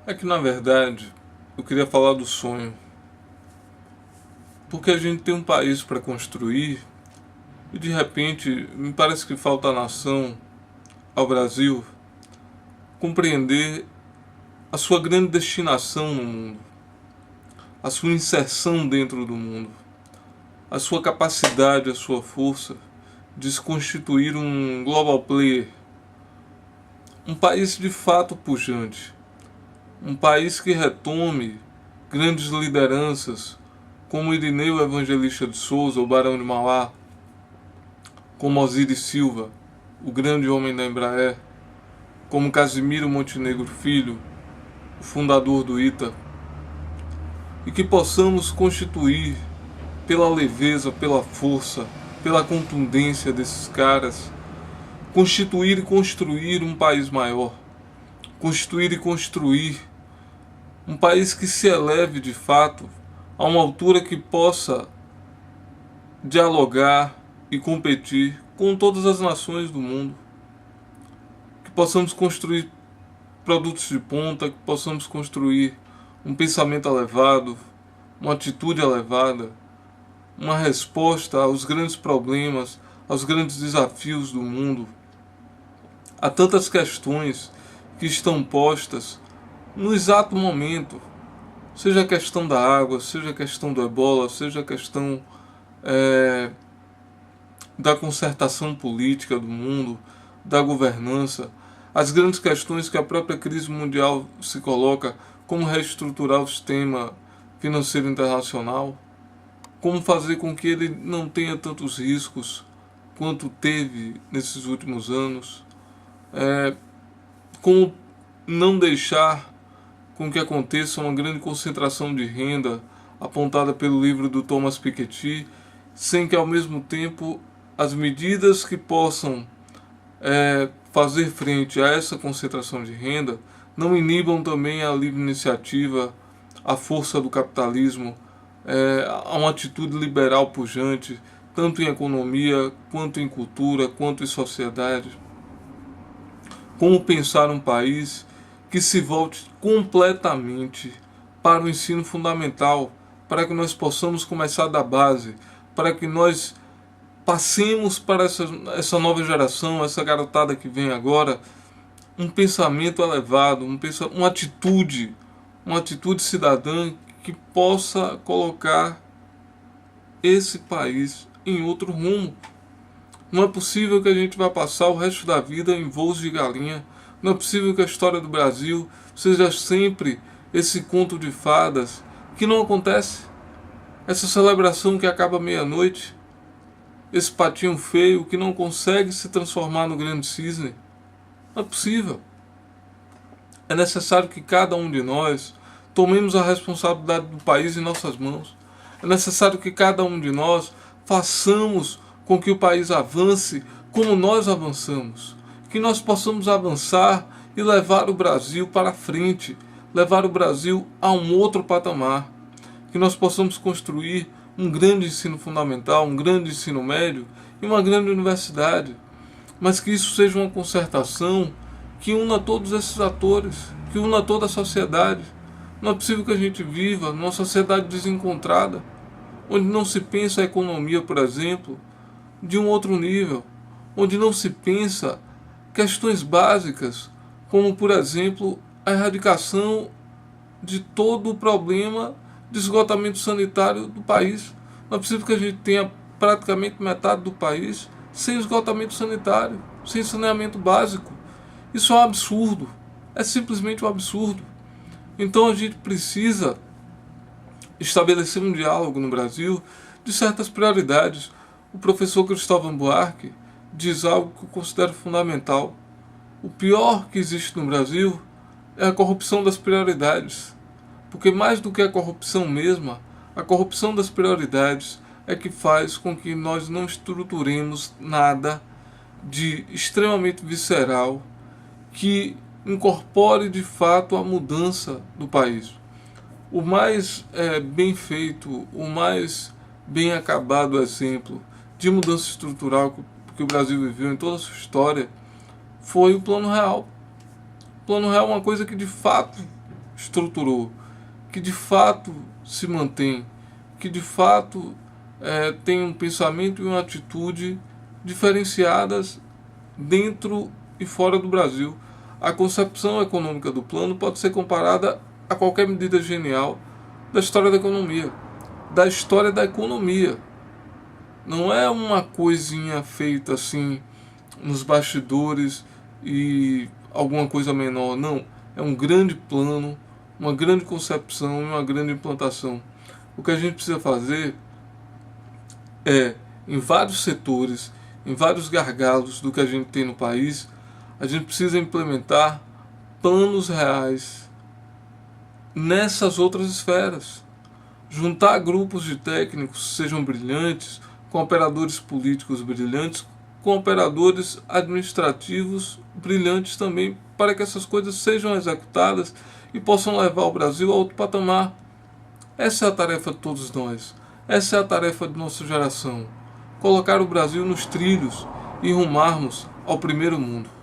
É que na verdade eu queria falar do sonho, porque a gente tem um país para construir e de repente me parece que falta a nação, ao Brasil, compreender a sua grande destinação no mundo, a sua inserção dentro do mundo, a sua capacidade, a sua força de se constituir um global player, um país de fato pujante, um país que retome grandes lideranças como Irineu Evangelista de Souza, o Barão de Mauá, como Osíris Silva, o grande homem da Embraer, como Casimiro Montenegro Filho, o fundador do ITA, e que possamos constituir, pela leveza, pela força, pela contundência desses caras, constituir e construir um país maior, constituir e construir um país que se eleve de fato a uma altura que possa dialogar e competir com todas as nações do mundo, que possamos construir produtos de ponta, que possamos construir um pensamento elevado, uma atitude elevada, uma resposta aos grandes problemas, aos grandes desafios do mundo. Há tantas questões que estão postas no exato momento, seja a questão da água, seja a questão do ebola, seja a questão da concertação política do mundo, da governança, as grandes questões que a própria crise mundial se coloca, como reestruturar o sistema financeiro internacional, como fazer com que ele não tenha tantos riscos quanto teve nesses últimos anos, como não deixar com que aconteça uma grande concentração de renda apontada pelo livro do Thomas Piketty, sem que ao mesmo tempo as medidas que possam fazer frente a essa concentração de renda não inibam também a livre iniciativa, a força do capitalismo, a uma atitude liberal pujante, tanto em economia, quanto em cultura, quanto em sociedade. Como pensar um país que se volte completamente para o ensino fundamental, para que nós possamos começar da base, para que nós passemos para essa nova geração, essa garotada que vem agora, um pensamento elevado, uma atitude cidadã que possa colocar esse país em outro rumo. Não é possível que a gente vá passar o resto da vida em voos de galinha. Não é possível que a história do Brasil seja sempre esse conto de fadas que não acontece. Essa celebração que acaba meia-noite. Esse patinho feio que não consegue se transformar no grande cisne. Não é possível. É necessário que cada um de nós tomemos a responsabilidade do país em nossas mãos. É necessário que cada um de nós façamos com que o país avance como nós avançamos. Que nós possamos avançar e levar o Brasil para frente, levar o Brasil a um outro patamar. Que nós possamos construir um grande ensino fundamental, um grande ensino médio e uma grande universidade. Mas que isso seja uma concertação que una todos esses atores, que una toda a sociedade. Não é possível que a gente viva numa sociedade desencontrada, onde não se pensa a economia, por exemplo, de um outro nível, onde não se pensa questões básicas, como, por exemplo, a erradicação de todo o problema de esgotamento sanitário do país. Não é possível que a gente tenha praticamente metade do país sem esgotamento sanitário, sem saneamento básico. Isso é um absurdo, é simplesmente um absurdo. Então a gente precisa estabelecer um diálogo no Brasil de certas prioridades. O professor Cristóvão Buarque diz algo que eu considero fundamental. O pior que existe no Brasil é a corrupção das prioridades. Porque mais do que a corrupção mesma, a corrupção das prioridades é que faz com que nós não estruturemos nada de extremamente visceral que incorpore de fato a mudança do país. O mais bem feito, o mais bem acabado exemplo de mudança estrutural que o Brasil viveu em toda a sua história foi o Plano Real. O Plano Real é uma coisa que de fato estruturou, que de fato se mantém, que de fato tem um pensamento e uma atitude diferenciadas dentro e fora do Brasil. A concepção econômica do plano pode ser comparada a qualquer medida genial da história da economia. Da história da economia. Não é uma coisinha feita assim nos bastidores e alguma coisa menor, não. É um grande plano, uma grande concepção e uma grande implantação. O que a gente precisa fazer é, em vários setores, em vários gargalos do que a gente tem no país, a gente precisa implementar planos reais nessas outras esferas. Juntar grupos de técnicos sejam brilhantes, com operadores políticos brilhantes, com operadores administrativos brilhantes também, para que essas coisas sejam executadas e possam levar o Brasil a outro patamar. Essa é a tarefa de todos nós. Essa é a tarefa de nossa geração. Colocar o Brasil nos trilhos e rumarmos ao primeiro mundo.